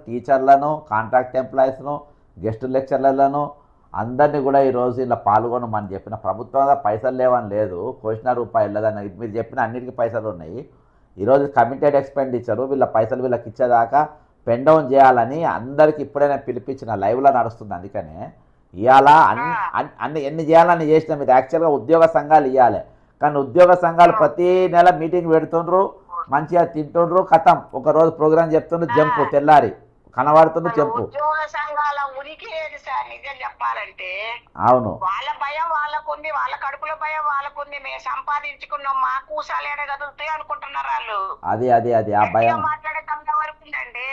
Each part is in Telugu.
టీచర్లను, కాంట్రాక్ట్ ఎంప్లాయీస్ను, గెస్ట్ లెక్చరర్లను అందరినీ కూడా ఈరోజు ఇలా పాల్గొనమని చెప్పిన. ప్రభుత్వంగా పైసలు లేవని లేదు, కోసిన రూపాయి వెళ్ళదని మీరు చెప్పిన అన్నిటికీ పైసలు ఉన్నాయి. ఈరోజు కమిటెడ్ ఎక్స్పెండిచరు, వీళ్ళ పైసలు వీళ్ళకి ఇచ్చేదాకా పెన్ డౌన్ చేయాలని అందరికి ఇప్పుడే నేను పిలిపించిన, లైవ్లో నడుస్తుంది. అందుకనే ఇవాళ అన్ని ఎన్ని చేయాలని చేసినా మీరు యాక్చువల్గా ఉద్యోగ సంఘాలు ఇవ్వాలి, కానీ ఉద్యోగ సంఘాలు ప్రతి నెల మీటింగ్ పెడుతుండ్రు, మంచిగా తింటుండ్రు, కథం ఒకరోజు ప్రోగ్రామ్ చెప్తుండ్రు, జంపు తెల్లారి కనబడుతుండ్రు జంపు. ఉద్యోగ సంఘాల ఉనికి లేదు సార్ నిజం చెప్పాలంటే. అవును, వాళ్ళ భయం వాళ్ళకుంది, వాళ్ళ కడుపుల భయం వాళ్ళకుంది. మేము సంపాదించుకున్నాం, మా కూసాలేడే కదులుతాయి అనుకుంటున్నారు వాళ్ళు. అది అది అది ఆ భయం మాట్లాడే తమ వరకు ఉందండి.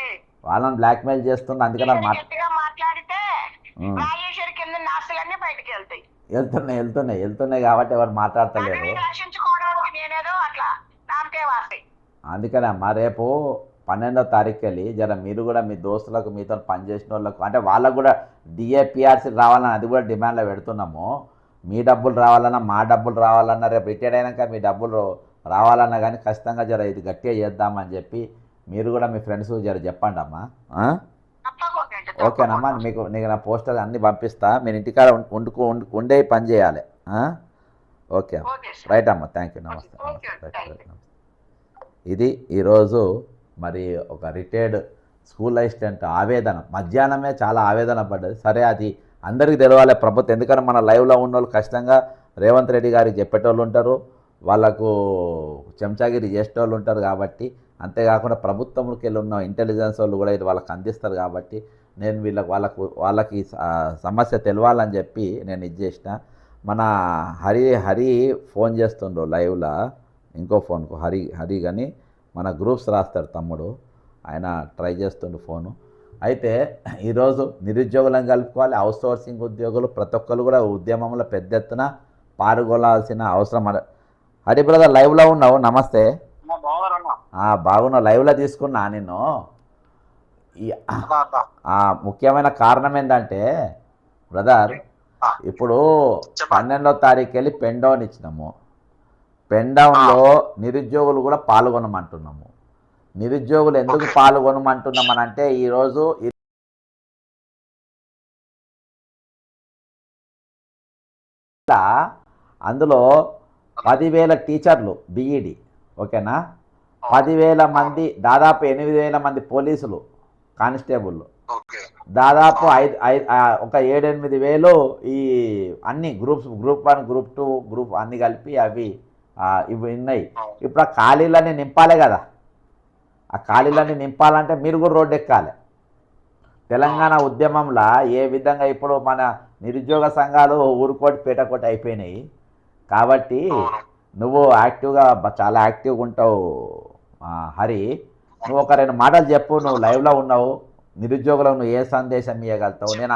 వాళ్ళని బ్లాక్మెయిల్ చేస్తున్నారు. అందుకని గట్టిగా మాట్లాడితే రాజేశ్వరి కింద నాస్తులన్నీ బయటకు వెళ్తాయి. వెళ్తున్నాయి కాబట్టి ఎవరు మాట్లాడతలేరు. రక్షించుకోవడానికి నేనేదో అట్లా నాకే వాస్తాయి. అందుకనే అమ్మా రేపు 12వ తారీఖుకి వెళ్ళి జర మీరు కూడా మీ దోస్తులకు, మీతో పనిచేసిన వాళ్ళకు, అంటే వాళ్ళకు కూడా డిఏపిఆర్సీ రావాలని అది కూడా డిమాండ్లో పెడుతున్నాము. మీ డబ్బులు రావాలన్నా, మా డబ్బులు రావాలన్నా, రేపు రిటైర్డ్ అయినాక మీ డబ్బులు రావాలన్నా కానీ ఖచ్చితంగా జర ఇది గట్టిగా చేద్దామని చెప్పి మీరు కూడా మీ ఫ్రెండ్స్ జర చెప్పండి అమ్మా. ఓకేనమ్మా, నీకు నా పోస్టర్ అన్నీ పంపిస్తా, మీరు ఇంటికాడ ఉండే పని చేయాలి. ఓకే రైట్ అమ్మా, థ్యాంక్ యూ, నమస్తే. ఇది ఈరోజు మరి ఒక రిటైర్డ్ స్కూల్ అసిస్టెంట్ ఆవేదన, మధ్యాహ్నమే చాలా ఆవేదన పడ్డది. సరే అది అందరికీ తెలవాలి ప్రభుత్వం, ఎందుకంటే మన లైవ్లో ఉన్న వాళ్ళు ఖచ్చితంగా రేవంత్ రెడ్డి గారికి చెప్పేటోళ్ళు ఉంటారు, వాళ్ళకు చెంచాగిరి చేసేటోళ్ళు ఉంటారు. కాబట్టి అంతేకాకుండా ప్రభుత్వంకి వెళ్ళి ఉన్న ఇంటెలిజెన్స్ వాళ్ళు కూడా ఇది వాళ్ళకి అందిస్తారు. కాబట్టి నేను వాళ్ళకి సమస్య తెలవాలని చెప్పి నేను ఇది చేసిన. మన హరి ఫోన్ చేస్తుండ్రు లైవ్లో, ఇంకో ఫోన్కు హరి కానీ మన గ్రూప్స్ రాస్తాడు తమ్ముడు, ఆయన ట్రై చేస్తుండు ఫోను. అయితే ఈరోజు నిరుద్యోగులను కలుపుకోవాలి, అవుట్ సోర్సింగ్ ఉద్యోగులు ప్రతి ఒక్కరు కూడా ఉద్యమంలో పెద్ద ఎత్తున పాల్గొనాల్సిన అవసరం. హరి బ్రదర్ లైవ్లో ఉన్నావు, నమస్తే. బాగున్నావు, లైవ్లో తీసుకున్నా నేను. ముఖ్యమైన కారణం ఏంటంటే బ్రదర్, ఇప్పుడు 12వ తారీఖు వెళ్ళి పెన్ డౌన్ ఇచ్చినాము. పెన్ డౌన్లో నిరుద్యోగులు కూడా పాల్గొనమంటున్నాము. నిరుద్యోగులు ఎందుకు పాల్గొనమంటున్నామనంటే ఈరోజు అందులో 10,000 టీచర్లు బీఈడి, ఓకేనా, 10,000 మంది, దాదాపు 8,000 మంది పోలీసులు, కానిస్టేబుల్, దాదాపు ఒక 7-8 వేలు ఈ అన్ని గ్రూప్స్, గ్రూప్ 1, గ్రూప్ 2, గ్రూప్ అన్నీ కలిపి అవి ఇవి ఉన్నాయి. ఇప్పుడు ఆ ఖాళీలన్నీ నింపాలి కదా. ఆ ఖాళీలన్నీ నింపాలంటే మీరు కూడా రోడ్డు ఎక్కాలి. తెలంగాణ ఉద్యమంలో ఏ విధంగా ఇప్పుడు మన నిరుద్యోగ సంఘాలు ఊరుకోటి పేటకోటి అయిపోయినాయి. కాబట్టి నువ్వు యాక్టివ్గా, చాలా యాక్టివ్గా ఉంటావు హరి. నువ్వు ఒక 2 మాటలు చెప్పు, నువ్వు లైవ్లో ఉన్నావు, నిరుద్యోగులకు నువ్వు ఏ సందేశం ఇవ్వగలుగుతావు? నేను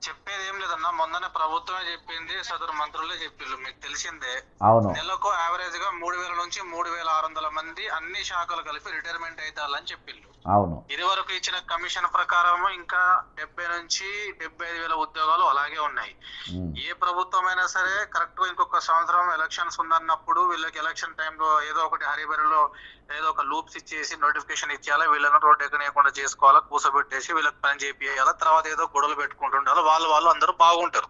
చెప్పేది ఏం లేదన్నా, మొన్ననే ప్రభుత్వమే చెప్పింది, సదరు మంత్రులే చెప్పిళ్ళు, మీకు తెలిసిందే. అవును, నెలకు యావరేజ్ గా 3,000 నుంచి 3,600 మంది అన్ని శాఖలు కలిపి రిటైర్మెంట్ అవుతారని చెప్పిళ్ళు. అవును, ఇది వరకు ఇచ్చిన కమిషన్ ప్రకారం ఇంకా 70 నుంచి 75,000 ఉద్యోగాలు అలాగే ఉన్నాయి. ఏ ప్రభుత్వం అయినా సరే కరెక్ట్ గా ఇంకొక సంవత్సరం ఎలక్షన్స్ ఉందన్నప్పుడు వీళ్ళకి ఎలక్షన్ టైంలో ఏదో ఒకటి హరిబరిలో ఏదో ఒక లూప్స్ ఇచ్చేసి నోటిఫికేషన్ ఇచ్చేయాలా, వీళ్ళని రోడ్డు ఎక్కనియకుండా చేసుకోవాలా, కూసబెట్టేసి వీళ్ళకి పని చేపియాలా, తర్వాత ఏదో గొడవలు పెట్టుకుంటుండాలి, వాళ్ళు అందరూ బాగుంటారు.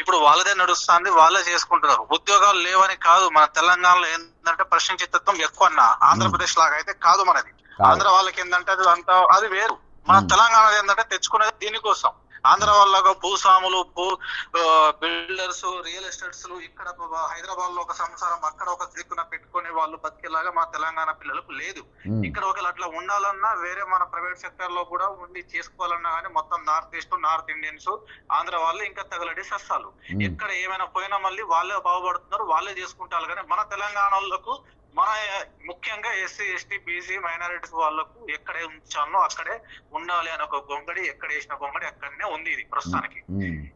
ఇప్పుడు వాళ్ళదే నడుస్తుంది, వాళ్ళే చేసుకుంటున్నారు. ఉద్యోగాలు లేవని కాదు, మన తెలంగాణలో ఏంటంటే ప్రశ్నించే తత్వం ఎక్కువ అన్న. ఆంధ్రప్రదేశ్ లాగా అయితే కాదు మనది. ఆంధ్ర వాళ్ళకి ఏంటంటే అది వేరు. మన తెలంగాణ ఏంటంటే తెచ్చుకునేది దీనికోసం. ఆంధ్ర వాళ్ళగా భూస్వాములు, బిల్డర్స్, రియల్ ఎస్టేట్స్ ఇక్కడ హైదరాబాద్ లో ఒక సంసారం, అక్కడ ఒక దిక్కున పెట్టుకునే వాళ్ళు బతికేలాగా మా తెలంగాణ పిల్లలకు లేదు. ఇక్కడ ఒకవేళ అట్లా ఉండాలన్నా వేరే మన ప్రైవేట్ సెక్టర్ లో కూడా ఉండి చేసుకోవాలన్నా కానీ మొత్తం north east, north Indians, Andhra వాళ్ళు ఇంకా తగలడి సస్తాలు. ఎక్కడ ఏమైనా పోయినా మళ్ళీ వాళ్ళే బాగుపడుతున్నారు, వాళ్ళే చేసుకుంటారు. కానీ మన తెలంగాణ వాళ్ళకు, మన ముఖ్యంగా ఎస్సీ, ఎస్టీ, బీసీ, మైనారిటీస్ వాళ్ళకు ఎక్కడే ఉంచాలో అక్కడే ఉండాలి అని ఒక గొంగడి, ఎక్కడ వేసిన గొంగడి అక్కడనే ఉంది. ఇది ప్రస్తుతానికి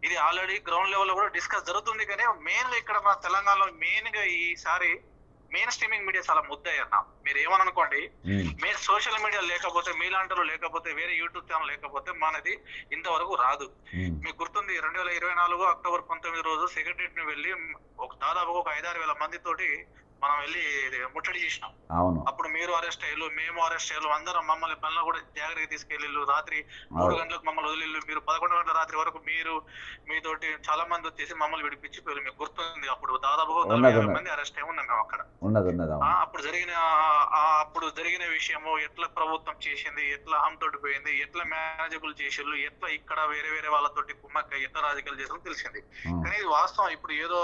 ఇది ఆల్రెడీ గ్రౌండ్ లెవెల్ లో కూడా డిస్కస్ జరుగుతుంది. కానీ మెయిన్ గా ఇక్కడ మన తెలంగాణలో మెయిన్ గా ఈసారి మెయిన్ స్ట్రీమింగ్ మీడియా చాలా ముద్దయ్యన్న. మీరు ఏమనుకోండి, మీరు సోషల్ మీడియా లేకపోతే, మీలాంటి లేకపోతే, వేరే యూట్యూబ్ ఛానల్ లేకపోతే మనది ఇంతవరకు రాదు. మీకు గుర్తుంది 2024 అక్టోబర్ 19 రోజు సెక్రటరియట్ ని వెళ్ళి దాదాపు ఒక 5-6 వేల మంది తోటి మనం వెళ్ళి ముట్టడి చేసినాం. అవును అప్పుడు మీరు అరెస్ట్ అయ్యారు, మేము అరెస్ట్ అయ్యారు, అందరం మమ్మల్ని పనులు కూడా జాగ్రత్తగా తీసుకెళ్ళిళ్ళు. రాత్రి 3 గంటలకు మమ్మల్ని వదిలిళ్ళు. మీరు 11 గంటల రాత్రి వరకు మీరు మీతోటి చాలా మంది వచ్చేసి మమ్మల్ని విడిపించిపోయారు. మీకు గుర్తుంది, అప్పుడు దాదాపు 40-50 మంది అరెస్ట్ అయి ఉన్నాం మేము అక్కడ. అప్పుడు జరిగిన విషయము ఎట్లా ప్రభుత్వం చేసింది, ఎట్లా తోటి పోయింది, ఎట్లా మేనేజబుల్ చేసిళ్ళు, ఎట్లా ఇక్కడ వేరే వేరే వాళ్ళతోటి కుమ్మక్క ఎట్లా రాజకీయాలు చేసారో తెలిసింది. కానీ ఇది వాస్తవం. ఇప్పుడు ఏదో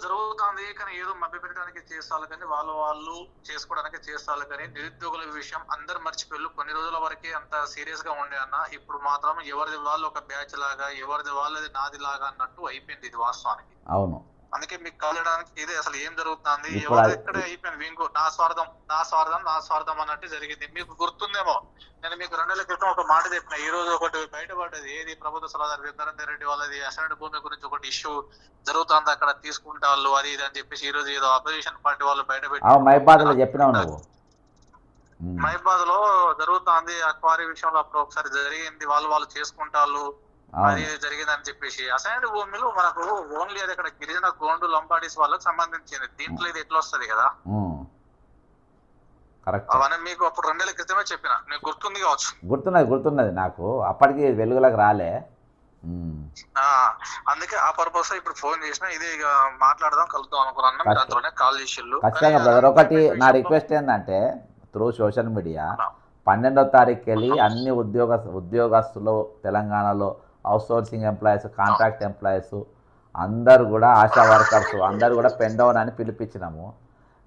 జరుగుతుంది కానీ ఏదో మభ్య పెట్టడానికి చేస్తారు కానీ వాళ్ళు చేసుకోవడానికి చేస్తారు కానీ నిరుద్యోగుల విషయం అందరు మర్చిపోయి కొన్ని రోజుల వరకే అంత సీరియస్ గా ఉండే అన్న. ఇప్పుడు మాత్రం ఎవరిది వాళ్ళు ఒక బ్యాచ్ లాగా, ఎవరిది వాళ్ళది నాది లాగా అన్నట్టు అయిపోయింది ఇది వాస్తవానికి. అవును, అందుకే మీకు కలడానికి ఇదే అసలు ఏం జరుగుతుంది, ఎవరు ఇక్కడే అయిపోయింది. ఇంకో నా స్వార్థం అన్నట్టు జరిగింది. మీకు గుర్తుందేమో, నేను మీకు 2 నెలల క్రితం ఒక మాట చెప్పిన. ఈ రోజు ఒకటి బయటపడ్డది, ఏది ప్రభుత్వ సలహాదారు విద్యారంజన్ రెడ్డి వాళ్ళది అసైన్డ్ భూమి గురించి ఒకటి ఇష్యూ జరుగుతుంది, అక్కడ తీసుకుంటారు అది ఇది అని చెప్పేసి ఈ రోజు ఏదో అపోజిషన్ పార్టీ వాళ్ళు బయటపెట్టి మహిబాద్ లో జరుగుతుంది ఆ క్వారీ విషయంలో. అప్పుడు ఒకసారి జరిగింది, వాళ్ళు చేసుకుంటారు అది జరిగిందని చెప్పేసి. అసైన్డ్ భూములు మనకు ఓన్లీ అది అక్కడ గిరిజన గోండు లంబాడీస్ వాళ్ళకి సంబంధించింది. దీంట్లో ఇది ఎట్లా వస్తుంది కదా, అవన్నీ మీకు అప్పుడు 2 నెలల క్రితమే చెప్పిన. మీకు గుర్తుంది కావచ్చు. గుర్తున్నది నాకు, అప్పటికి వెలుగులకు రాలే. అందుకే ఆ పర్పస్ ఇప్పుడు ఫోన్ చేసిన, ఇది ఇక మాట్లాడదాం కలుద్దాం అనుకున్నాను. దాంట్లోనే కాల్ చేసిళ్ళు. ఖచ్చితంగా బ్రదర్. ఒకటి నా రిక్వెస్ట్ ఏంటంటే, త్రూ సోషల్ మీడియా 12వ తారీఖు వెళ్ళి అన్ని ఉద్యోగస్తులు తెలంగాణలో అవుట్సోర్సింగ్ ఎంప్లాయీస్, కాంట్రాక్ట్ ఎంప్లాయీస్ అందరు కూడా, ఆశా వర్కర్స్ అందరు కూడా పెండౌన్ అని పిలిపించినాము.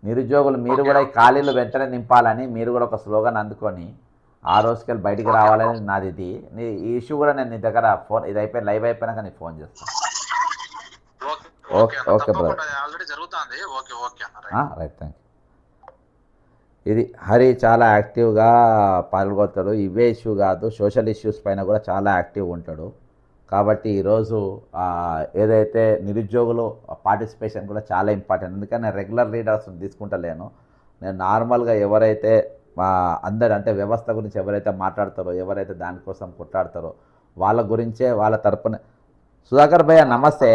నిరుద్యోగులు మీరు కూడా ఈ ఖాళీలు వెంటనే నింపాలని మీరు కూడా ఒక స్లోగన్ అందుకొని ఆ రోజుకెళ్ళి బయటికి రావాలని నాది. ఇది ఈ ఇష్యూ కూడా నేను నీ దగ్గర ఫోన్ ఇది అయిపోయి లైవ్ అయిపోయినాక నీకు ఫోన్ చేస్తాను. Okay brother, right, thank you. ఇది హరి చాలా యాక్టివ్గా పాల్గొతాడు. ఇవే ఇష్యూ కాదు, సోషల్ ఇష్యూస్ పైన కూడా చాలా యాక్టివ్గా ఉంటాడు. కాబట్టి ఈరోజు ఏదైతే నిరుద్యోగులు పార్టిసిపేషన్ కూడా చాలా ఇంపార్టెంట్. ఎందుకంటే నేను రెగ్యులర్ లీడర్స్ తీసుకుంటలేను. నేను నార్మల్గా ఎవరైతే అందరు అంటే వ్యవస్థ గురించి ఎవరైతే మాట్లాడతారో, ఎవరైతే దానికోసం కొట్లాడతారో వాళ్ళ గురించే, వాళ్ళ తరపున. సుధాకర్ భయ్య నమస్తే.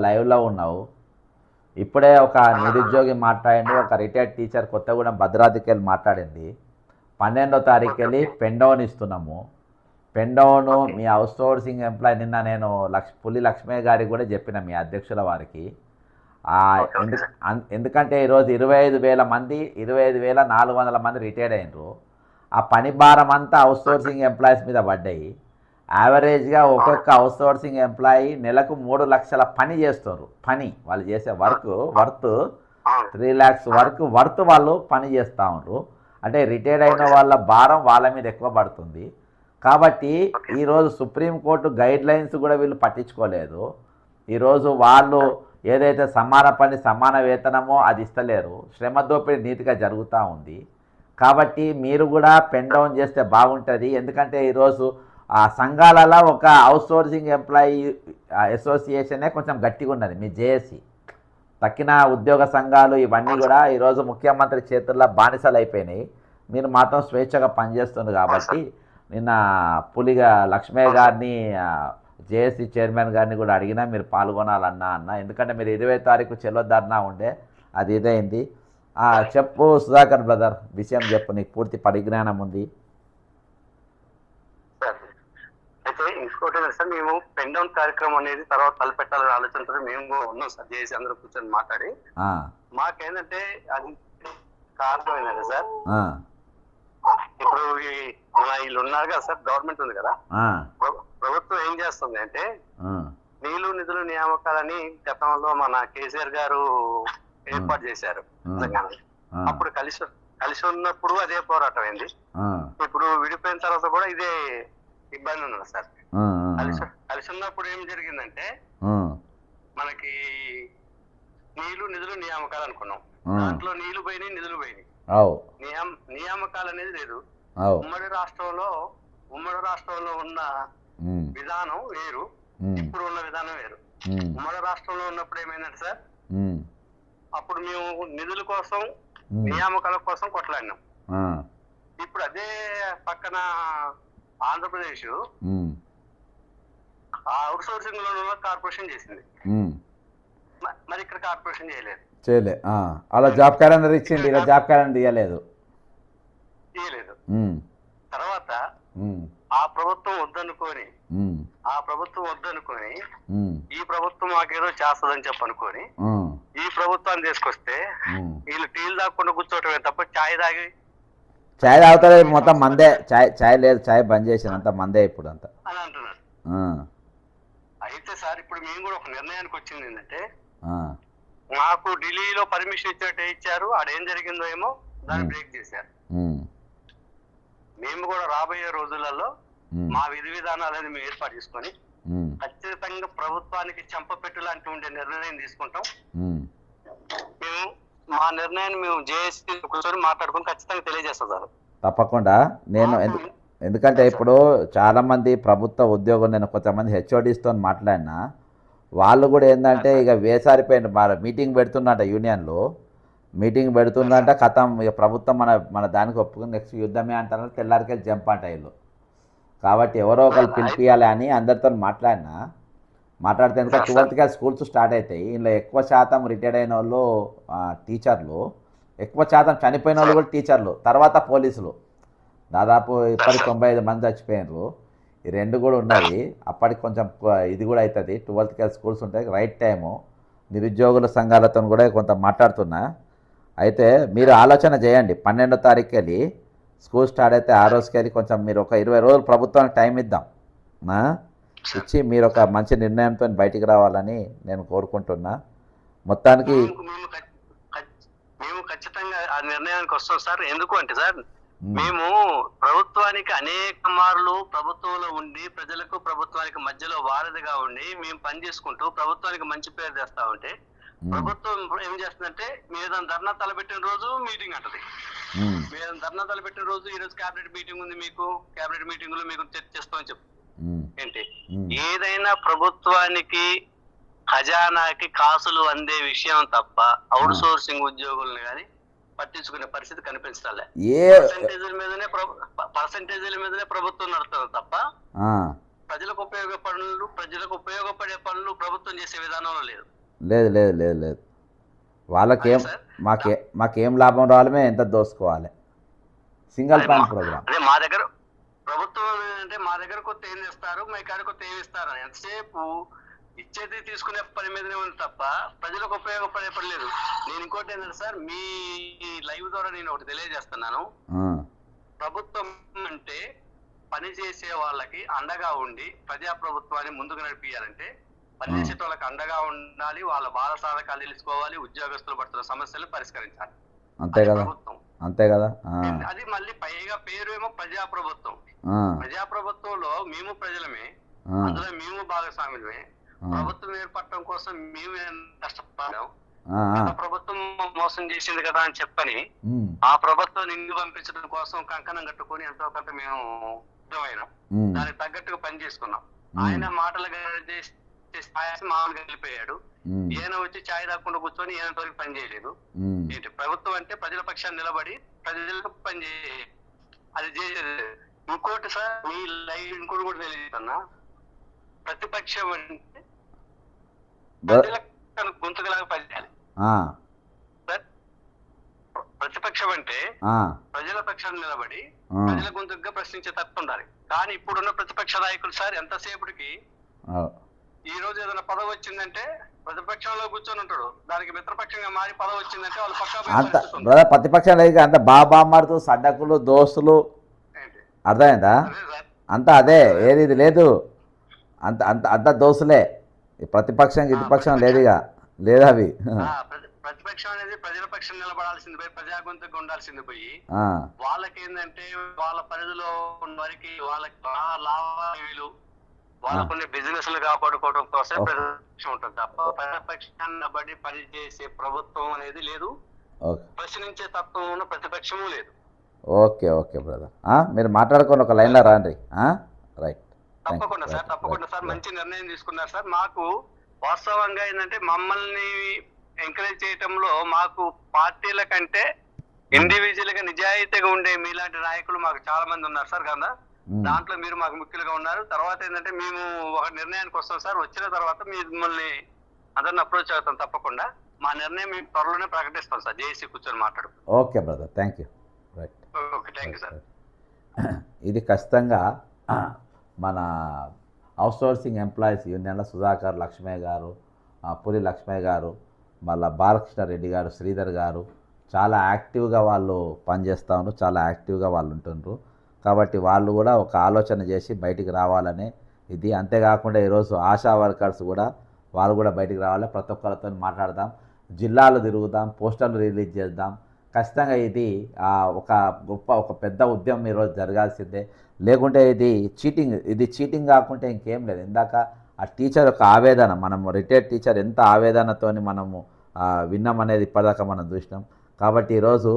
లైవ్లో ఉన్నావు. ఇప్పుడే ఒక నిరుద్యోగి మాట్లాడింది, ఒక రిటైర్డ్ టీచర్ కొత్తగూడెం భద్రాద్రికి వెళ్ళి మాట్లాడింది. 12వ తారీఖు వెళ్ళి పెండౌన్ ఇస్తున్నాము. పెండౌను మీ అవుట్సోర్సింగ్ ఎంప్లాయీ, నిన్న నేను పులి లక్ష్మయ్య గారికి కూడా చెప్పిన, మీ అధ్యక్షుల వారికి. ఎందుకంటే ఈరోజు 25,000 మంది, 25,400 మంది రిటైర్డ్ అయినరు. ఆ పని భారం అంతా అవుట్సోర్సింగ్ ఎంప్లాయీస్ మీద పడ్డాయి. యావరేజ్గా ఒక్కొక్క అవుట్సోర్సింగ్ ఎంప్లాయీ నెలకు 3 లక్షల పని చేస్తున్నారు. వాళ్ళు చేసే వర్త్ 3 lakhs వర్త్ వాళ్ళు పని చేస్తూ ఉన్నారు. అంటే రిటైర్డ్ అయిన వాళ్ళ భారం వాళ్ళ మీద ఎక్కువ పడుతుంది. కాబట్టి ఈరోజు సుప్రీంకోర్టు గైడ్ లైన్స్ కూడా వీళ్ళు పట్టించుకోలేదు. ఈరోజు వాళ్ళు ఏదైతే సమాన పని సమాన వేతనమో అది ఇస్తలేరు. శ్రమ దోపిడీ నీతిగా జరుగుతూ ఉంది. కాబట్టి మీరు కూడా పెండౌన్ చేస్తే బాగుంటుంది. ఎందుకంటే ఈరోజు ఆ సంఘాలలో ఒక అవుట్సోర్సింగ్ ఎంప్లాయీ అసోసియేషనే కొంచెం గట్టిగా ఉన్నది, మీ జేఏసీ. తక్కిన ఉద్యోగ సంఘాలు ఇవన్నీ కూడా ఈరోజు ముఖ్యమంత్రి చేతుల్లో బానిసలు అయిపోయినాయి. మీరు మాత్రం స్వేచ్ఛగా పనిచేస్తుంది. కాబట్టి నిన్న పులిగా లక్ష్మయ్య గారిని, జేఏసీ చైర్మన్ గారిని కూడా అడిగినా మీరు పాల్గొనాలన్నా. ఎందుకంటే మీరు 20వ తారీఖు చెల్లొద్దన్నా ఉండే, అది ఇదైంది. చెప్పు సుధాకర్ బ్రదర్, విషయం చెప్పు, నీకు పూర్తి పరిజ్ఞానం ఉంది. అయితే ఇంకోటి సార్, మేము పెండౌన్ కార్యక్రమం అనేది తర్వాత తలపెట్టాలని ఆలోచనతో మేము ఉన్నాం సార్. జేఏసీ అందరూ కూర్చొని మాట్లాడి, మాకేంటంటే అది కారణం ఏంటంటే సార్, ఇప్పుడు వీళ్ళు ఉన్నారు కదా సార్, గవర్నమెంట్ ఉంది కదా, ప్రభుత్వం ఏం చేస్తుంది అంటే నీళ్లు నిధులు నియామకాలని గతంలో మన కేసీఆర్ గారు ఏర్పాటు చేశారు తెలంగాణలో. అప్పుడు కలిసి ఉన్నప్పుడు అదే పోరాటం అయింది. ఇప్పుడు విడిపోయిన తర్వాత కూడా ఇదే ఇబ్బంది ఉంది సార్. కలిసి ఉన్నప్పుడు ఏం జరిగిందంటే మనకి నీళ్లు నిధులు నియామకాలు అనుకున్నాం. దాంట్లో నీళ్లు పోయినాయి, నిధులు పోయినాయి. నియామకాలు అనేది లేదు. ఉమ్మడి రాష్ట్రంలో ఉన్న విధానం వేరు, ఇప్పుడు ఉన్న విధానం వేరు. ఉమ్మడి రాష్ట్రంలో ఉన్నప్పుడు ఏమైందంటే సార్, అప్పుడు మేము నిధుల కోసం నియామకాల కోసం కొట్లాడినాం. ఇప్పుడు అదే పక్కన ఆంధ్రప్రదేశ్ అవుట్ సోర్సింగ్ లో కార్పొరేషన్ చేసింది. మరి ఇక్కడ కార్పొరేషన్ చేయలేదు. చేయలే. అలా జాబ్ క్యాలెండర్ ఇచ్చింది, ఇలా జాబ్ క్యాలెండర్ ఇవ్వలేదు. తర్వాత ఆ ప్రభుత్వం వద్దనుకొని ఈ ప్రభుత్వం మాకేదో చేస్తుందని చెప్పనుకొని ఈ ప్రభుత్వాన్ని తీసుకొస్తే వీళ్ళు టీలు తాగకుండా కూర్చోవటమే తప్ప ఛాయ్ తాగుతారు మొత్తం మందే. ఛాయ్ లేదు, ఛాయ్ బంద్ చేసిన అంత మందే ఇప్పుడు అంతా అని అంటున్నారు. అయితే సార్ ఇప్పుడు మేము కూడా ఒక నిర్ణయానికి వచ్చింది ఏంటంటే, మాకు ఢిల్లీలో పర్మిషన్ ఇచ్చినట్టు ఇచ్చారు, ఆడేం జరిగిందో ఏమో దాన్ని బ్రేక్ చేశారు. మేము కూడా రాబోయే రోజులలో మా విధి విధానాలను మేము ఏర్పాటు చేసుకొని ఖచ్చితంగా ప్రభుత్వానికి చెంపపెట్టు లాంటి ఉండే నిర్ణయం తీసుకుంటాం. మేము మా నిర్ణయాన్ని మేము జేఏసీ కూర్చొని మాట్లాడుకుని ఖచ్చితంగా తెలియజేస్తాం సార్. తప్పకుండా. నేను ఎందుకంటే ఇప్పుడు చాలామంది ప్రభుత్వ ఉద్యోగం, నేను కొంతమంది హెచ్ఓడిస్తో మాట్లాడినా, వాళ్ళు కూడా ఏంటంటే ఇక వేసారిపోయిన మీటింగ్ పెడుతున్నట, యూనియన్లో మీటింగ్ పెడుతుందంట, కథం ఇక ప్రభుత్వం మన దానికి ఒప్పుకుని నెక్స్ట్ యుద్ధమే అంటారు, తెల్లారికెళ్ళి జంప్ అంట వీళ్ళు. కాబట్టి ఎవరో ఒకరు పిలిపియాలి అని అందరితో మాట్లాడితే ఎందుకంటే 12కి స్కూల్స్ స్టార్ట్ అవుతాయి. ఇందులో ఎక్కువ శాతం రిటైర్డ్ అయిన వాళ్ళు టీచర్లు, ఎక్కువ శాతం చనిపోయిన వాళ్ళు కూడా టీచర్లు, తర్వాత పోలీసులు. దాదాపు ఇప్పటికి 95 మంది చచ్చిపోయినారు. ఈ రెండు కూడా ఉన్నది. అప్పటికి కొంచెం ఇది కూడా అవుతుంది. 12కి స్కూల్స్ ఉంటాయి, రైట్ టైము. నిరుద్యోగుల సంఘాలతో కూడా కొంత మాట్లాడుతున్నా. అయితే మీరు ఆలోచన చేయండి, 12వ తారీఖుకి వెళ్ళి స్కూల్ స్టార్ట్ అయితే ఆ రోజుకి వెళ్ళి కొంచెం మీరు ఒక 20 రోజులు ప్రభుత్వానికి టైం ఇద్దాం, ఇచ్చి మీరు ఒక మంచి నిర్ణయంతో బయటికి రావాలని నేను కోరుకుంటున్నా. మొత్తానికి మేము ఖచ్చితంగా ఆ నిర్ణయానికి వస్తాం సార్. ఎందుకు అంటే సార్, మేము ప్రభుత్వానికి అనేక మార్లు ప్రభుత్వంలో ఉండి ప్రజలకు ప్రభుత్వానికి మధ్యలో వారధిగా ఉండి మేము పని చేసుకుంటూ ప్రభుత్వానికి మంచి పేరు తెస్తా ఉంటే, ప్రభుత్వం ఏం చేస్తుందంటే మీరు ధర్నా తలపెట్టిన రోజు మీటింగ్ అంటది. మీరు ధర్నా తలపెట్టిన రోజు ఈ రోజు క్యాబినెట్ మీటింగ్ ఉంది, మీకు క్యాబినెట్ మీటింగ్ లో మీకు చర్చిస్తామని చెప్పు. ఏంటి ఏదైనా ప్రభుత్వానికి ఖజానాకి కాసులు అందే విషయం తప్ప అవుట్ సోర్సింగ్ ఉద్యోగులను కానీ పట్టించుకునే పరిస్థితి కనిపించాలి. పర్సంటేజీల మీదనే ప్రభుత్వం నడుస్తుంది తప్ప ప్రజలకు ఉపయోగపడే పనులు ప్రభుత్వం చేసే విధానంలో లేదు. లేదు లేదు లేదు లేదు వాళ్ళకేం మాకేం లాభం రావాలమే, ఎంత దోసుకోవాలి. Single plan programme. అదే మా దగ్గర ప్రభుత్వం ఏంటంటే మా దగ్గర కొత్త ఏం చేస్తారు, మీ కాడ కొత్త ఏమి ఇస్తారు, ఎంతసేపు ఇచ్చేది తీసుకునే పని మీదనే ఉంది తప్ప ప్రజలకు ఉపయోగపడే పని లేదు. నేను ఇంకోటి ఏంటంటే సార్, మీ లైవ్ ద్వారా నేను ఒకటి తెలియజేస్తున్నాను. ప్రభుత్వం అంటే పనిచేసే వాళ్ళకి అండగా ఉండి ప్రజాప్రభుత్వాన్ని ముందుకు నడిపియాలంటే పనిచేసే వాళ్ళకి అండగా ఉండాలి, వాళ్ళ బాధ సాధకాలు తెలుసుకోవాలి, ఉద్యోగస్తులు పడుతున్న సమస్యలు పరిష్కరించాలి. అంతే కదా, అంతే కదా. అది మళ్ళీ పైగా పేరు ఏమో ప్రజాప్రభుత్వం. ప్రజాప్రభుత్వంలో మేము ప్రజలమే, అందులో మేము భాగస్వాములమే. ప్రభుత్వం ఏర్పడటం కోసం మేము కష్టపడ్డాం. ప్రభుత్వం మోసం చేసింది కదా అని చెప్పని ఆ ప్రభుత్వాన్ని ఇంటికి పంపించడం కోసం కంకణం కట్టుకొని ఎంతో కొంత మేము సిద్ధమైనాం. దానికి తగ్గట్టుగా పని చేసుకున్నాం. ఆయన మాటలు మామూలుగా వెళ్ళిపోయాడు. ఈయన వచ్చి ఛాయ్ తాకుండా కూర్చొని ఈయన తోరికి పని చేయలేదు. ఏంటి ప్రభుత్వం అంటే ప్రజల పక్షాన్ని నిలబడి ప్రజలకు పని చేయాలి, అది చేసేది. ఇంకోటి సార్, మీ లైవ్ ఇంకోటి కూడా తెలియజేస్తున్నా, ప్రతిపక్షం అంటే ప్రజలకు గొంతుకలాగా పనిచేయాలి సార్. ప్రతిపక్షం అంటే ప్రజల పక్షాన్ని నిలబడి ప్రజల గొంతుగా ప్రశ్నించే తత్వం ఉండాలి. కానీ ఇప్పుడున్న ప్రతిపక్ష నాయకులు సార్ ఎంతసేపటికి ఈ రోజు ఏదైనా పదవి వచ్చిందంటే ప్రతిపక్షంలో కూర్చొని ఉంటాడు, దానికి మిత్రపక్షంగా మారి పదవి వచ్చిందంటే వాళ్ళు పక్కా ప్రతిపక్షం లేదు, అంత బాబామారుతూ సడ్డకులు దోస్తులు, అర్థమైందా? అంతా అదే, ఏది ఇది లేదు, అంత అంత అంత దోస్తులే. ప్రతిపక్షం ఇటుపక్షం లేదుగా, లేదు అవి. ప్రతిపక్షం అనేది ప్రజల పక్షం నిలబడాల్సింది పోయి ప్రజా గొంతుగా ఉండాల్సింది పోయి వాళ్ళకి ఏంటంటే వాళ్ళ పరిధిలో ఉన్న వారికి వాళ్ళకి లావాదేవీలు వాళ్ళకున్న బిజినెస్ లు కాపాడుకోవడం కోసం ప్రతిపక్షం ఉంటుంది తప్ప ప్రతిపక్షాన్ని బట్టి పనిచేసే ప్రభుత్వం అనేది లేదు, ప్రశ్నించే తత్వం ఉన్న ప్రతిపక్షము లేదు. ఓకే ఓకే బ్రదర్, మీరు మాట్లాడుకోండి, ఒక లైన్లో రాండి. రైట్, తప్పకుండా సార్, తప్పకుండా సార్. మంచి నిర్ణయం తీసుకున్నారు సార్. మాకు వాస్తవంగా ఏంటంటే మమ్మల్ని ఎంకరేజ్ చేయటంలో మాకు పార్టీల కంటే ఇండివిజువల్ గా నిజాయితీగా ఉండే మీలాంటి నాయకులు మాకు చాలా మంది ఉన్నారు సార్ కదా. దాంట్లో మీరు మాకు ముఖ్యులుగా ఉన్నారు. తర్వాత ఏంటంటే మేము ఒక నిర్ణయానికి వస్తాం సార్. వచ్చిన తర్వాత మిమ్మల్ని అందరిని అప్రోచ్ అవుతాం తప్పకుండా. మా నిర్ణయం మేము త్వరలోనే ప్రకటిస్తాం సార్, జేఏసీ కూర్చొని మాట్లాడు. Okay brother, thank you. Right. Okay, thank you sir. ఇది ఖచ్చితంగా మన అవుట్సోర్సింగ్ ఎంప్లాయీస్ యూనియన్ల సుధాకర్ లక్ష్మయ్య గారు, పురి లక్ష్మయ్య గారు, మళ్ళీ బాలకృష్ణారెడ్డి గారు, శ్రీధర్ గారు చాలా యాక్టివ్గా వాళ్ళు పనిచేస్తూ ఉన్నారు, చాలా యాక్టివ్గా వాళ్ళు ఉంటుండ్రు. కాబట్టి వాళ్ళు కూడా ఒక ఆలోచన చేసి బయటికి రావాలనే ఇది. అంతేకాకుండా ఈరోజు ఆశా వర్కర్స్ కూడా వాళ్ళు కూడా బయటికి రావాలి, ప్రతి ఒక్కరితో మాట్లాడదాం, జిల్లాలు తిరుగుదాం, పోస్టర్లు రిలీజ్ చేద్దాం. ఖచ్చితంగా ఇది ఒక పెద్ద ఉద్యమం ఈరోజు జరగాల్సిందే. లేకుంటే ఇది చీటింగ్ కాకుంటే ఇంకేం లేదు. ఇందాక ఆ టీచర్ యొక్క ఆవేదన, మనం రిటైర్డ్ టీచర్ ఎంత ఆవేదనతోని మనము విన్నామనేది ఇప్పటిదాకా మనం చూసినాం. కాబట్టి ఈరోజు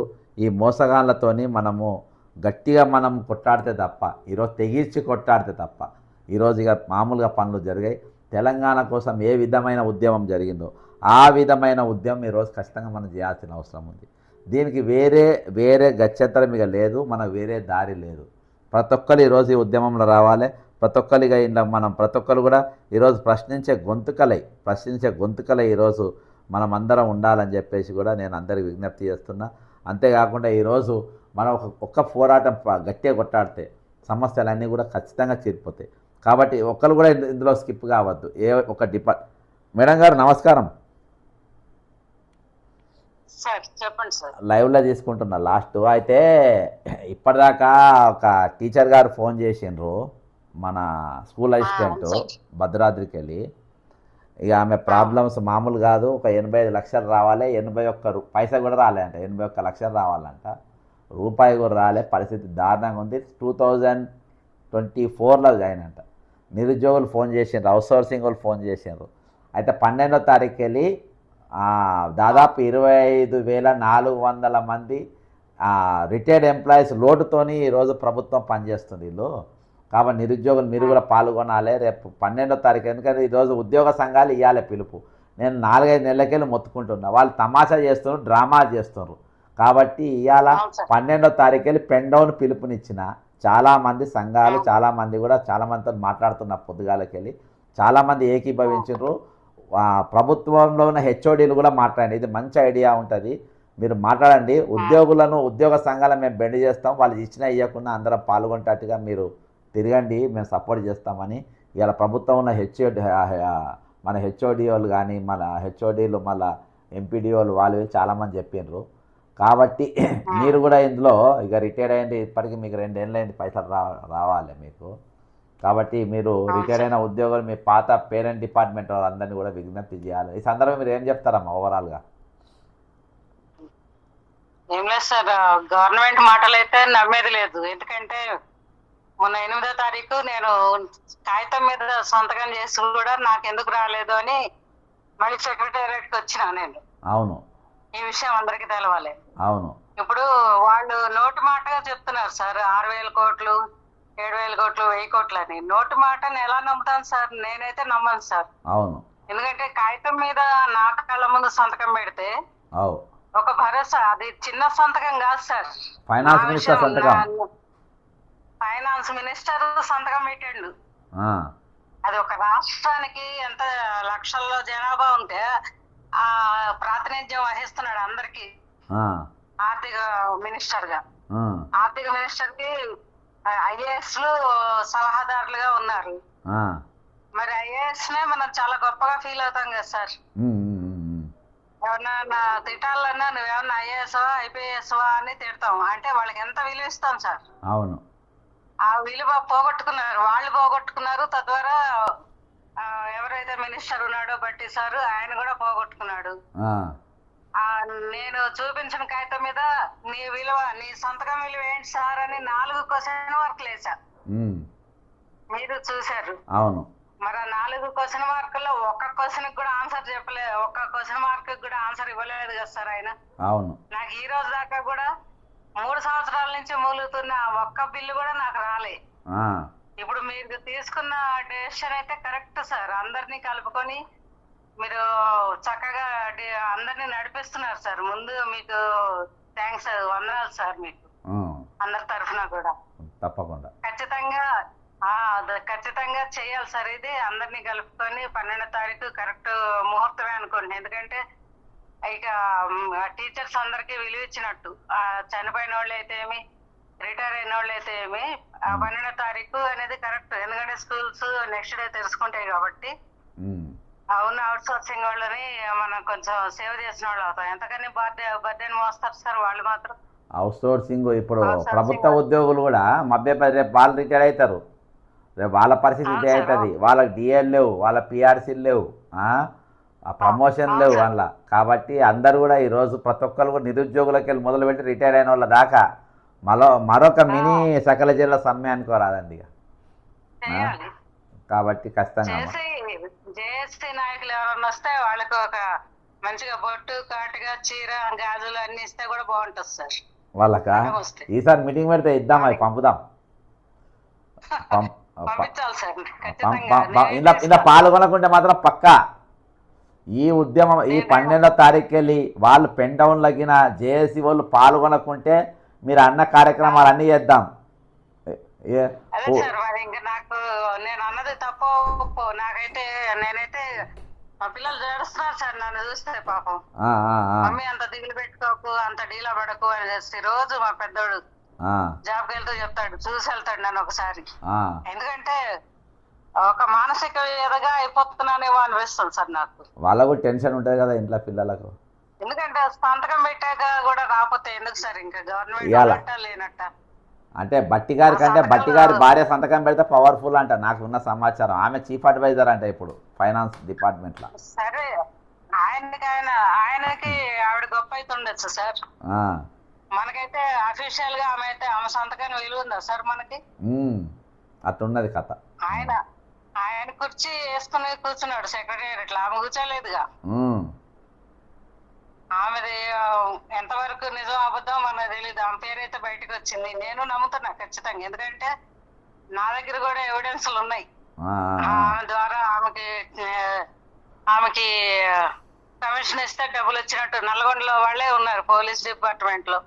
ఈ మోసగాళ్ళతోని మనము గట్టిగా మనం కొట్టాడితే తప్ప, ఈరోజు తెగించి కొట్టాడితే తప్ప ఈరోజు ఇక మామూలుగా పనులు జరిగాయి. తెలంగాణ కోసం ఏ విధమైన ఉద్యమం జరిగిందో ఆ విధమైన ఉద్యమం ఈరోజు ఖచ్చితంగా మనం చేయాల్సిన అవసరం ఉంది. దీనికి వేరే గత్యంతరం ఇక లేదు, మనకు వేరే దారి లేదు. ప్రతి ఒక్కరు ఈరోజు ఈ ఉద్యమంలో రావాలి. ప్రతి ఒక్కరిగా ప్రతి ఒక్కరు కూడా ఈరోజు ప్రశ్నించే గొంతుకలై ఈరోజు మనం అందరం ఉండాలని చెప్పేసి కూడా నేను అందరికి విజ్ఞప్తి చేస్తున్నా. అంతేకాకుండా ఈరోజు మనం ఒక్క పోరాటం గట్టిగా కొట్టాడితే సమస్యలన్నీ కూడా ఖచ్చితంగా తీరిపోతాయి. కాబట్టి ఒక్కరు కూడా ఇందులో స్కిప్ కావద్దు. మేడం గారు నమస్కారం. సార్ చెప్పండి సార్. లైవ్లో తీసుకుంటున్నా లాస్ట్. అయితే ఇప్పటిదాకా ఒక టీచర్ గారు ఫోన్ చేసిండ్రు, మన స్కూల్ అసిస్టెంట్ భద్రాద్రికి వెళ్ళి. ఇక ఆమె ప్రాబ్లమ్స్ మామూలు కాదు, ఒక 85 లక్షలు రావాలి, 81 పైసా కూడా రాలేంట, 81 లక్షలు రావాలంట, రూపాయి కూడా రాలే. పరిస్థితి దారుణంగా ఉంది. 2024లో జాయిన్ అంట. నిరుద్యోగులు ఫోన్ చేసిండ్రు, అవుట్సోర్సింగ్ వాళ్ళు ఫోన్ చేసిండ్రు. అయితే 12వ తారీఖు వెళ్ళి దాదాపు 25,400 మంది రిటైర్డ్ ఎంప్లాయీస్ లోటుతోని ఈరోజు ప్రభుత్వం పనిచేస్తుంది వీళ్ళు. కాబట్టి నిరుద్యోగులు మీరు కూడా పాల్గొనాలి రేపు 12వ తారీఖు. ఎందుకంటే ఈరోజు ఉద్యోగ సంఘాలు ఇవ్వాలి పిలుపు. నేను 4-5 నెలలకెళ్ళి మొత్తుకుంటున్నా, వాళ్ళు తమాషా చేస్తున్నారు, డ్రామా చేస్తున్నారు. కాబట్టి ఇవాళ 12వ తారీఖు వెళ్ళి పెండౌన్ పిలుపునిచ్చిన చాలామంది సంఘాలు, చాలామంది కూడా చాలామందితో మాట్లాడుతున్న పొద్దుగాలకెళ్ళి చాలామంది ఏకీభవించారు. ప్రభుత్వంలో ఉన్న హెచ్ఓడీలు కూడా మాట్లాడండి, ఇది మంచి ఐడియా ఉంటుంది, మీరు మాట్లాడండి. ఉద్యోగ సంఘాలను మేము బెండ్ చేస్తాం, వాళ్ళు ఇచ్చినా ఇవ్వకుండా అందరం పాల్గొంటట్టుగా మీరు తిరగండి, మేము సపోర్ట్ చేస్తామని ఇవాళ ప్రభుత్వం ఉన్న మన హెచ్ఓడిఓలు కానీ, మన హెచ్ఓడీలు, మళ్ళీ ఎంపీడీఓలు వాళ్ళు చాలామంది చెప్పిండ్రు. కాబట్టి మీరు కూడా ఇందులో ఇక రిటైర్డ్ అయ్యింది, ఇప్పటికీ మీకు 2 ఏళ్ళు అయింది, పైసలు రావాలి మీకు. కాబట్టి మీరు రిటైర్డ్ అయిన ఉద్యోగులు, మీ పాత పేరెంట్ డిపార్ట్మెంట్ వాళ్ళందరినీ కూడా విజ్ఞప్తి చేయాలి. ఈ సందర్భంగా మీరు ఏం చెప్తారమ్మా ఓవరాల్గా? ఏం లేదు సార్, గవర్నమెంట్ మాటలు అయితే నమ్మేది లేదు. ఎందుకంటే మొన్న 8వ తారీఖు నేను కాగితం మీద సంతకం చేసి కూడా నాకు ఎందుకు రాలేదు అని మళ్ళీ సెక్రటేరియట్కి వచ్చినా నేను. అవును, ఈ విషయం అందరికీ తెలవాలి. అవును. ఇప్పుడు వాళ్ళు నోటు మాటగా చెప్తున్నారు సార్, 6,000 కోట్లు, 7,000 కోట్లు, 1,000 కోట్లు అని. నోటు మాటని ఎలా నమ్ముతాను సార్? నేనైతే నమ్మను సార్. అవును. ఎందుకంటే కాగితం మీద నా కళ్ళ ముందు సంతకం పెడితే ఒక భరోసా, అది చిన్న సంతకం కాదు సార్. ఫైనాన్స్ మినిస్టర్ సంతకం పెట్టండు. అది ఒక రాష్ట్రానికి ఎంత లక్షల్లో జనాభా ఉంటే ఆ ప్రాతినిధ్యం వహిస్తున్నాడు అందరికి. ఆర్థిక మినిస్టర్ గా, ఆర్థిక మినిస్టర్ కి ఐఏఎస్ లు సలహాదారులుగా ఉన్నారు. మరి ఐఏఎస్ నే మనం చాలా గొప్పగా ఫీల్ అవుతాం కదా సార్. ఎవరన్నా తిట్టాలన్నా నువ్వేమన్నా ఐఏఎస్ ఐపీఎస్ అని తిడతాం, అంటే వాళ్ళకి ఎంత విలువ ఇస్తాం సార్. అవును. ఆ విలువ పోగొట్టుకున్నారు, వాళ్ళు పోగొట్టుకున్నారు. తద్వారా ఎవరైతే మినిస్టర్ ఉన్నాడో బట్టి సార్, ఆయన కూడా పోగొట్టుకున్నాడు. నేను చూపించిన కాగితం మీద నీ విలువ, నీ సంతకం విలువ ఏంటి సార్ అని 4 క్వశ్చన్ మార్కులు వేసా, మీరు చూశారు. అవును. మరి ఆ 4 క్వశ్చన్ మార్కుల్లో ఒక్క క్వశ్చన్ కూడా ఆన్సర్ చెప్పలేదు, ఒక్క క్వశ్చన్ మార్క్ కూడా ఆన్సర్ ఇవ్వలేదు కదా సార్ ఆయన. అవును. నాకు ఈ రోజు దాకా కూడా 3 సంవత్సరాల నుంచి మూలుగుతున్న ఒక్క బిల్లు కూడా నాకు రాలే. ఇప్పుడు మీరు తీసుకున్న డెసిషన్ అయితే కరెక్ట్ సార్. అందరినీ కలుపుకొని మీరు చక్కగా అందరినీ నడిపిస్తున్నారు సార్. ముందు మీకు థ్యాంక్స్, వందనాలు సార్ మీకు అందరి తరఫున కూడా. తప్పకుండా ఖచ్చితంగా అది ఖచ్చితంగా చెయ్యాలి సార్. ఇది అందరినీ కలుపుకొని 12వ తారీఖు కరెక్ట్ ముహూర్తమే అనుకోండి. ఎందుకంటే ఇక టీచర్స్ అందరికీ విలువ ఇచ్చినట్టు. చనిపోయిన వాళ్ళు అయితే ఏమి, రిటైర్ అయిన వాళ్ళు అయితే ఏమి, 12వ తారీఖు అనేది కరెక్ట్. ఎందుకంటే స్కూల్స్ నెక్స్ట్ డే తెరుచుకుంటాయి కాబట్టి అవును అవుట్ సోర్సింగ్ వాళ్ళని మనం కొంచెం సేవ్ చేసిన వాళ్ళు అవుతాం. ఎంతకని బర్త్డేని మోస్తారు సార్ వాళ్ళు మాత్రం. అవుట్ సోర్సింగ్ ఇప్పుడు ప్రభుత్వ ఉద్యోగులు కూడా రేపు వాళ్ళు రిటైర్ అవుతారు, రేపు వాళ్ళ పరిస్థితి ఇదే అవుతుంది. వాళ్ళకి డిఎల్ లేవు, వాళ్ళ పిఆర్సీలు లేవు, ఆ ప్రమోషన్ లేవు వాళ్ళ. కాబట్టి అందరు కూడా ఈరోజు ప్రతి ఒక్కరు కూడా నిరుద్యోగులకి వెళ్ళి మొదలుపెట్టి రిటైర్ అయిన వాళ్ళ దాకా మరొక మినీ సకల జిల్లా సమ్మె అనుకోరాదండి ఇక. కాబట్టి ఖచ్చితంగా జేఎస్టీ నాయకులు ఎవరన్నా వస్తే వాళ్ళకి ఒక మంచిగా బొట్టు కాటుగా చీర గాజులు అన్ని ఇస్తే కూడా బాగుంటుంది సార్. వాళ్ళకా ఈసారి మీటింగ్ పెడితే ఇద్దాం, అది పంపుదాం. పంపించాలి సార్. ఇలా పాల్గొనకుంటే మాత్రం పక్కా ఈ ఉద్యమం ఈ 12వ తారీఖు వెళ్ళి వాళ్ళు పెన్ డౌన్ లగిన జేఏసీ వాళ్ళు పాల్గొనకుంటే మీరు అన్న కార్యక్రమాలు అన్నీ చేద్దాం. అదే సార్ మరి ఇంకా నాకు నేను అన్నది తప్పు నాకైతే నేనైతే మా పిల్లలు జడుస్తున్నారు సార్ నన్ను చూస్తే పాపం. మమ్మీ అంత దిగులు పెట్టుకోకు, అంత డీలా పడకు అని చేస్తే రోజు మా పెద్దోడు జాబ్కి వెళ్తూ చెప్తాడు, చూసి వెళ్తాడు నన్ను ఒకసారి. ఎందుకంటే ఒక మానసిక ఎదగా అయిపోతున్నానేమో అనిపిస్తుంది సార్ నాకు. వాళ్ళకు టెన్షన్ ఉంటుంది కదా ఇంట్లో పిల్లలకు. ఎందుకంటే సంతకం పెట్టాక కూడా రాకపోతే ఎందుకు సార్ ఇంకా గవర్నమెంట్ లేనట్ట. అంటే బట్టి గారి కంటే బట్టి గారి భార్య సంతకం పెడితే పవర్ఫుల్ అంట నాకు ఉన్న సమాచారం. ఆమె చీఫ్ అడ్వైజర్ అంట ఇప్పుడు ఫైనాన్స్ డిపార్ట్మెంట్ లో. సరే ఆయనకి ఆవిడ గొప్ప అయితే ఉండొచ్చు సార్. మనకైతే అఫీషియల్ గా ఆమె సంతకాన్ని విలువ ఉందా సార్ మనకి? అట్టున్నది కథ. ఆయన కుర్చీ వేసుకుని కూర్చున్నాడు సెక్రటేరియట్ లో, ఆమె కూర్చోలేదుగా. ఆమెది ఎంతవరకు నిజం అబద్ధం మనకు తెలియదు. ఆమె పేరైతే బయటకు వచ్చింది. నేను నమ్ముతున్నా ఖచ్చితంగా, ఎందుకంటే నా దగ్గర కూడా ఎవిడెన్స్లు ఉన్నాయి. ఆమె ద్వారా ఆమెకి కమిషన్ ఇస్తే డబ్బులు వచ్చినట్టు నల్గొండలో వాళ్ళే ఉన్నారు పోలీస్ డిపార్ట్మెంట్ లో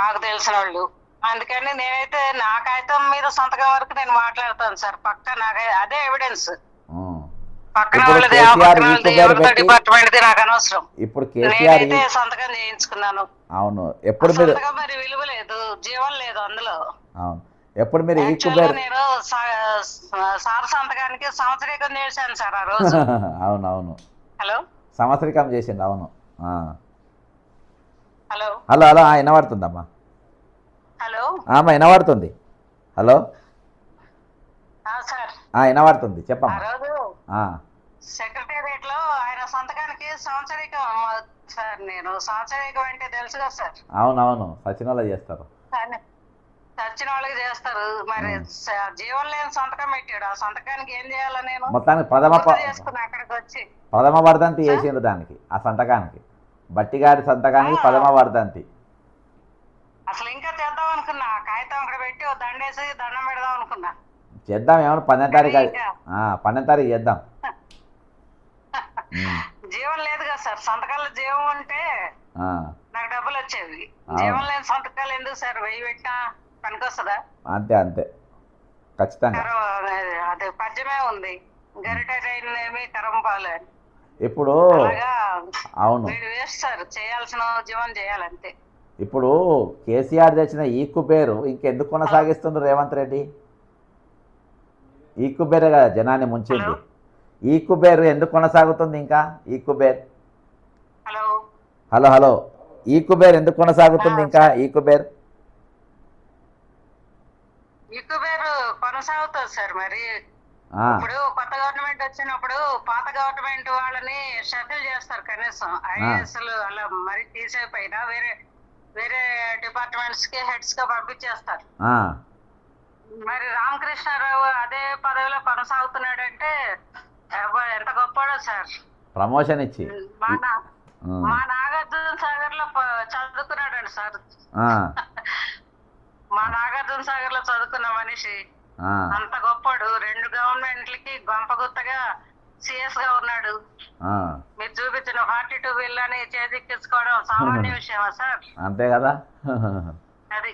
నాకు తెలిసిన వాళ్ళు. అందుకని నేనైతే నా కాగితం మీద సంతకం వరకు నేను మాట్లాడతాను సార్. పక్క నాకు అదే ఎవిడెన్స్. పక్కన వాళ్ళది డిపార్ట్మెంట్ నాకు అనవసరం. ఇప్పుడు నేనైతే సంతకం చేయించుకున్నాను. అవును ఎప్పుడు మీరు మరి విలువ లేదు, జీవం లేదు అందులో. అవును ఎప్పుడు మీరు నేను సార్ సంతకానికి సంవత్సరీకం చేశాను సార్ ఆ రోజు. అవునవును హలో సంవత్సరీకం చేసింది. అవును హలో హలో హలో వినబడుతుందమ్మా. హలో అమ్మా వినబడుతుంది. హలో సార్ వినబడుతుంది చెప్పమ్మా. సెక్రటేరియట్ లో ఆయన సంతకానికి సంవత్సరీకం సార్. నేను సంవత్సరీకం అంటే తెలుసు కదా సార్. అవునవును సచిన వాళ్ళు చేస్తారు, చచ్చిన వాళ్ళకి చేస్తారు. మరి జీవం లేని సంతకం పెట్టాడు, ఆ సంతకానికి ఏం చేయాలా? నేను మొత్తానికి చేసుకున్నా అక్కడికి వచ్చి ప్రథమ వర్ధంతి చేసిండ్రు దానికి, ఆ సంతకానికి, బట్టి గారి సంతకానికి ప్రథమ వర్ధంతి. అసలు ఇంకా చేద్దాం అనుకున్నా, కాగితం అక్కడ పెట్టి దండేసి దండం పెడదాం అనుకున్నా. చేద్దాం ఏమన్నా 12వ తారీఖు 12వ తారీఖు చేద్దాం. జీవం లేదు కదా సార్. సంతకాల్లో జీవం ఉంటే నాకు డబ్బులు వచ్చేవి. జీవం లేని సంతకాలు ఎందుకు సార్? 1000 పెట్టినా పనికొస్తుందా? అంతే అంతే ఖచ్చితంగా. అదే పద్యమే ఉంది, గరిటేమి కరంపాలు. ఇప్పుడు అవును వేస్తారు, చేయాల్సిన ఉద్యమం చేయాలంతే. ఇప్పుడు కేసీఆర్ తెచ్చిన ఈక్కు పేరు ఇంకెందుకు కొనసాగిస్తుండ్రు రేవంత్ రెడ్డి? ఈక్కు పేరే కదా జనాన్ని ముంచింది. ఈక్కు పేరు ఎందుకు కొనసాగుతుంది ఇంకా? ఈక్కు పేరు హలో హలో ఈక్కు పేరు ఎందుకు కొనసాగుతుంది ఇంకా? ఈక్కు పేరు కొనసాగుతుంది సార్. మరి ఇప్పుడు కొత్త గవర్నమెంట్ వచ్చినప్పుడు పాత గవర్నమెంట్ వాళ్ళని షటిల్ చేస్తారు. కనీసం ఐఏఎస్లు అలా మరి తీసేపోయినా వేరే వేరే డిపార్ట్మెంట్స్ కి హెడ్స్ గా పంపించేస్తారు. మరి రామకృష్ణారావు అదే పదవిలో కొనసాగుతున్నాడంటే ఎంత గొప్పడో సార్. ప్రమోషన్ ఇచ్చి మా నాగార్జున సాగర్ లో చదువుకున్నాడండి సార్. మా నాగార్జున సాగర్ లో చదువుకున్న మనిషి అంత గొప్పడు. 2 గవర్నమెంట్లకి గొంపగుత్తగా సిఎస్ గా ఉన్నాడు. మీరు చూపించిన 42 బిల్లని చేజిక్కించుకోవడం సామాన్య విషయమా సార్? అంతే కదా. అది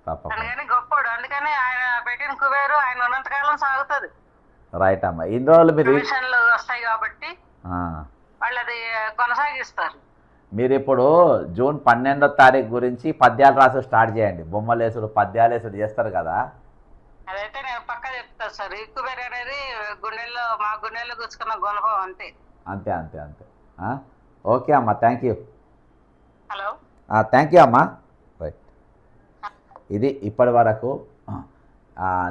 అందుకని గొప్పడు. అందుకని ఆయన పెట్టిన కుబేరు ఆయన ఉన్నంతకాలం సాగుతుంది. రైట్ అమ్మా. ఇన్ని రోజులు మీరు కమిషన్లు వస్తాయి కాబట్టి వాళ్ళు అది కొనసాగిస్తారు. మీరు ఇప్పుడు జూన్ 12వ తారీఖు గురించి పద్యాలు రాసు స్టార్ట్ చేయండి. బొమ్మలేసుడు పద్యాలు వేసుడు చేస్తారు కదా. అదైతే నేను పక్కా చెప్తాను సార్. ఈ కుబేరు అనేది మా గుండెల్లో గుచ్చుకున్న గుణపం అంతే. అంతే అంతే అంతే. ఓకే అమ్మా, thank you. Hello, thank you అమ్మా. రైట్, ఇది ఇప్పటి వరకు.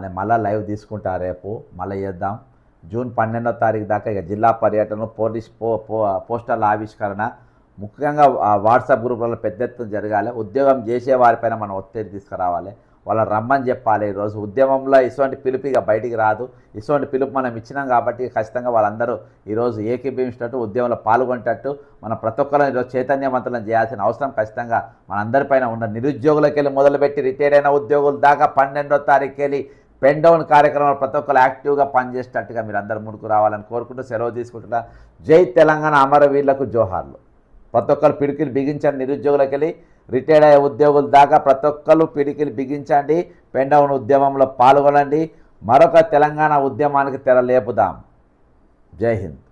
నేను మళ్ళీ లైవ్ తీసుకుంటా, రేపు మళ్ళీ చేద్దాం. జూన్ 12వ తారీఖు దాకా ఇక జిల్లా పర్యటన, పోస్టర్ల ఆవిష్కరణ, ముఖ్యంగా వాట్సాప్ గ్రూపులలో పెద్ద ఎత్తున జరగాలి. ఉద్యోగం చేసే వారిపైన మనం ఒత్తిడి తీసుకురావాలి, వాళ్ళని రమ్మని చెప్పాలి. ఈరోజు ఉద్యమంలో ఇటువంటి పిలుపు ఇక బయటికి రాదు. ఇటువంటి పిలుపు మనం ఇచ్చినాం కాబట్టి ఖచ్చితంగా వాళ్ళందరూ ఈరోజు ఏకీభవించినట్టు, ఉద్యమంలో పాల్గొనేటట్టు మనం ప్రతి ఒక్కరూ ఈరోజు చైతన్యవంతులను చేయాల్సిన అవసరం ఖచ్చితంగా మనందరిపైన ఉన్న. నిరుద్యోగులకి వెళ్ళి మొదలుపెట్టి రిటైర్ అయిన ఉద్యోగుల దాకా 12వ తారీఖుకి వెళ్ళి పెన్ డౌన్ కార్యక్రమాలు ప్రతి ఒక్కరు యాక్టివ్గా పనిచేసేటట్టుగా మీరు అందరూ ముందుకు రావాలని కోరుకుంటూ సెలవు తీసుకుంటున్నా. జై తెలంగాణ, అమరవీరులకు జోహార్లు. ప్రతి ఒక్కరు పిడికిలు బిగించండి. నిరుద్యోగులకి వెళ్ళి రిటైర్డ్ అయ్యే ఉద్యోగుల దాకా ప్రతి ఒక్కరు పిడికిలు బిగించండి. పెన్ డౌన్ ఉద్యమంలో పాల్గొనండి. మరొక తెలంగాణ ఉద్యమానికి తెర లేపుదాం. జై హింద్.